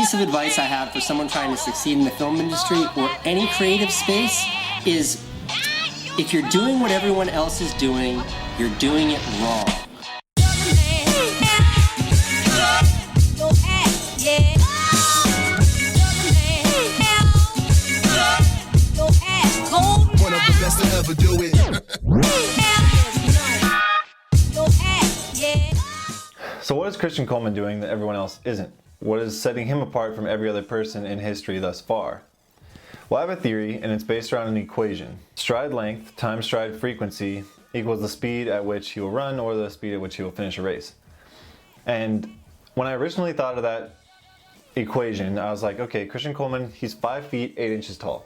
piece of advice I have for someone trying to succeed in the film industry or any creative space is, if you're doing what everyone else is doing, you're doing it wrong. One of the best to ever do it. So what is Christian Coleman doing that everyone else isn't? What is setting him apart from every other person in history thus far? Well, I have a theory, and it's based around an equation. Stride length times stride frequency equals the speed at which he will run or the speed at which he will finish a race. And when I originally thought of that equation, I was like, okay, Christian Coleman, he's 5 feet 8 inches tall,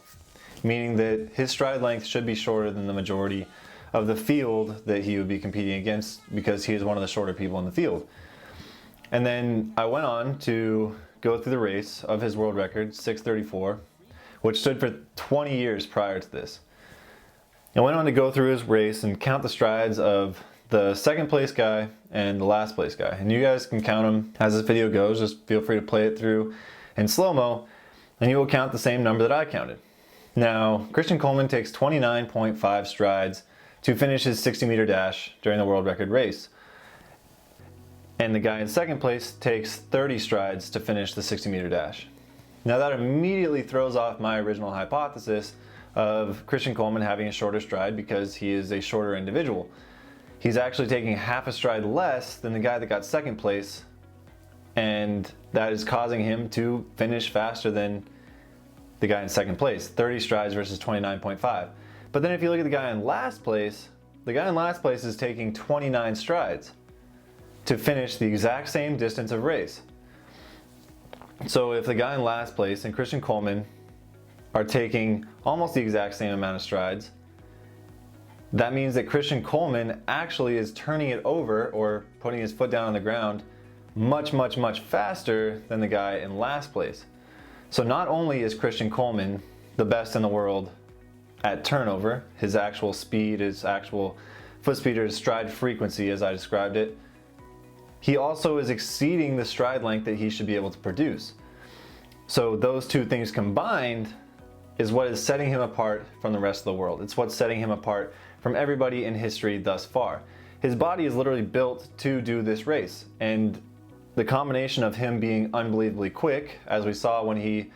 meaning that his stride length should be shorter than the majority of the field that he would be competing against, because he is one of the shorter people in the field. And then I went on to go through the race of his world record, 6:34, which stood for 20 years prior to this. I went on to go through his race and count the strides of the second place guy and the last place guy. And you guys can count them as this video goes. Just feel free to play it through in slow-mo, and you will count the same number that I counted. Now, Christian Coleman takes 29.5 strides to finish his 60-meter dash during the world record race. And the guy in second place takes 30 strides to finish the 60-meter dash. Now that immediately throws off my original hypothesis of Christian Coleman having a shorter stride because he is a shorter individual. He's actually taking half a stride less than the guy that got second place, and that is causing him to finish faster than the guy in second place, 30 strides versus 29.5. But then if you look at the guy in last place, the guy in last place is taking 29 strides to finish the exact same distance of race. So if the guy in last place and Christian Coleman are taking almost the exact same amount of strides, that means that Christian Coleman actually is turning it over or putting his foot down on the ground much, much, much faster than the guy in last place. So not only is Christian Coleman the best in the world at turnover, his actual speed, his actual foot speed, or his stride frequency as I described it, he also is exceeding the stride length that he should be able to produce. So those two things combined is what is setting him apart from the rest of the world. It's what's setting him apart from everybody in history thus far. His body is literally built to do this race, and the combination of him being unbelievably quick, as we saw when he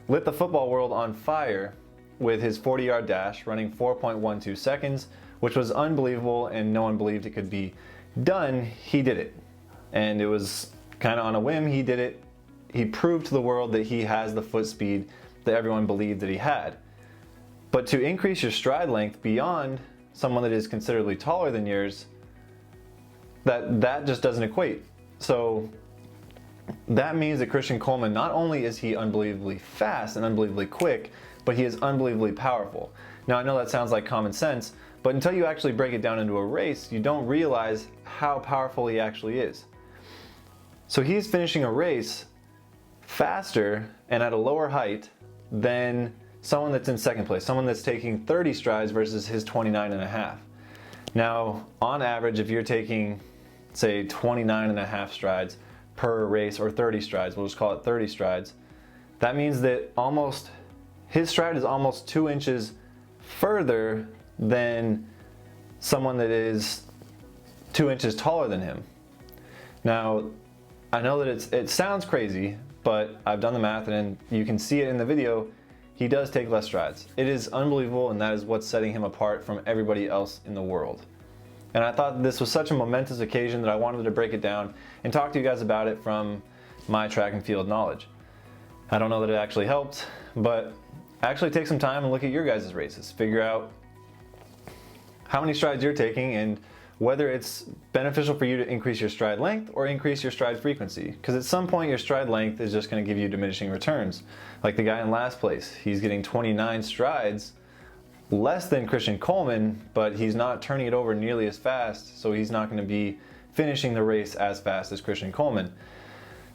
lit the football world on fire with his 40-yard dash running 4.12 seconds, which was unbelievable and no one believed it could be done. He did it. And it was kind of on a whim. He did it. He proved to the world that he has the foot speed that everyone believed that he had. But to increase your stride length beyond someone that is considerably taller than yours, that just doesn't equate. So that means that Christian Coleman, not only is he unbelievably fast and unbelievably quick, but he is unbelievably powerful. Now I know that sounds like common sense, but until you actually break it down into a race, you don't realize how powerful he actually is. So he's finishing a race faster and at a lower height than someone that's in second place, someone that's taking 30 strides versus his 29.5. Now, on average, if you're taking, say, 29.5 strides per race, or 30 strides, we'll just call it 30 strides, that means that his stride is almost 2 inches further than someone that is 2 inches taller than him. Now, I know that it sounds crazy, but I've done the math and you can see it in the video. He does take less strides. It is unbelievable, and that is what's setting him apart from everybody else in the world. And I thought this was such a momentous occasion that I wanted to break it down and talk to you guys about it from my track and field knowledge. I don't know that it actually helped, but actually take some time and look at your guys' races. Figure out how many strides you're taking and whether it's beneficial for you to increase your stride length or increase your stride frequency. Because at some point your stride length is just going to give you diminishing returns. Like the guy in last place, he's getting 29 strides less than Christian Coleman, but he's not turning it over nearly as fast, so he's not going to be finishing the race as fast as Christian Coleman.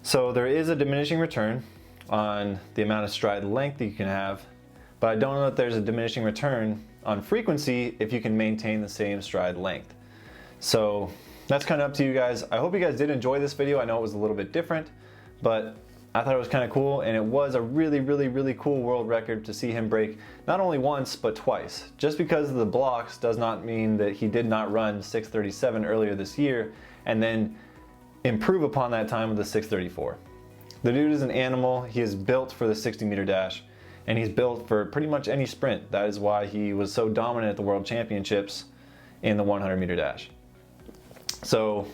So there is a diminishing return on the amount of stride length that you can have, but I don't know that there's a diminishing return on frequency if you can maintain the same stride length. So that's kind of up to you guys. I hope you guys did enjoy this video. I know it was a little bit different, but I thought it was kind of cool, and it was a really cool world record to see him break not only once, but twice. Just because of the blocks does not mean that he did not run 6:37 earlier this year and then improve upon that time with the 6:34. The dude is an animal. He is built for the 60-meter dash, and he's built for pretty much any sprint. That is why he was so dominant at the World Championships in the 100-meter dash. So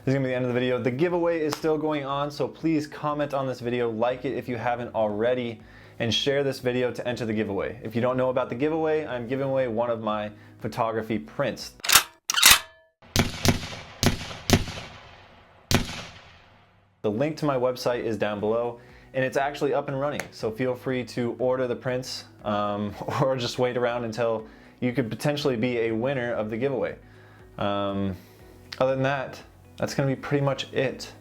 this is gonna be the end of the video. The giveaway is still going on, so please comment on this video, like it if you haven't already, and share this video to enter the giveaway. If you don't know about the giveaway, I'm giving away one of my photography prints. The link to my website is down below, and it's actually up and running, so feel free to order the prints or just wait around until you could potentially be a winner of the giveaway. Other than that, that's going to be pretty much it.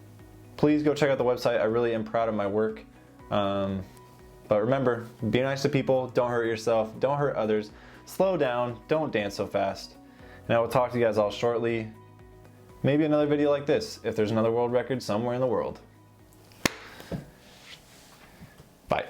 Please go check out the website. I really am proud of my work. But remember, be nice to people, don't hurt yourself, don't hurt others, slow down, don't dance so fast. And I will talk to you guys all shortly. Maybe another video like this, if there's another world record somewhere in the world. Bye.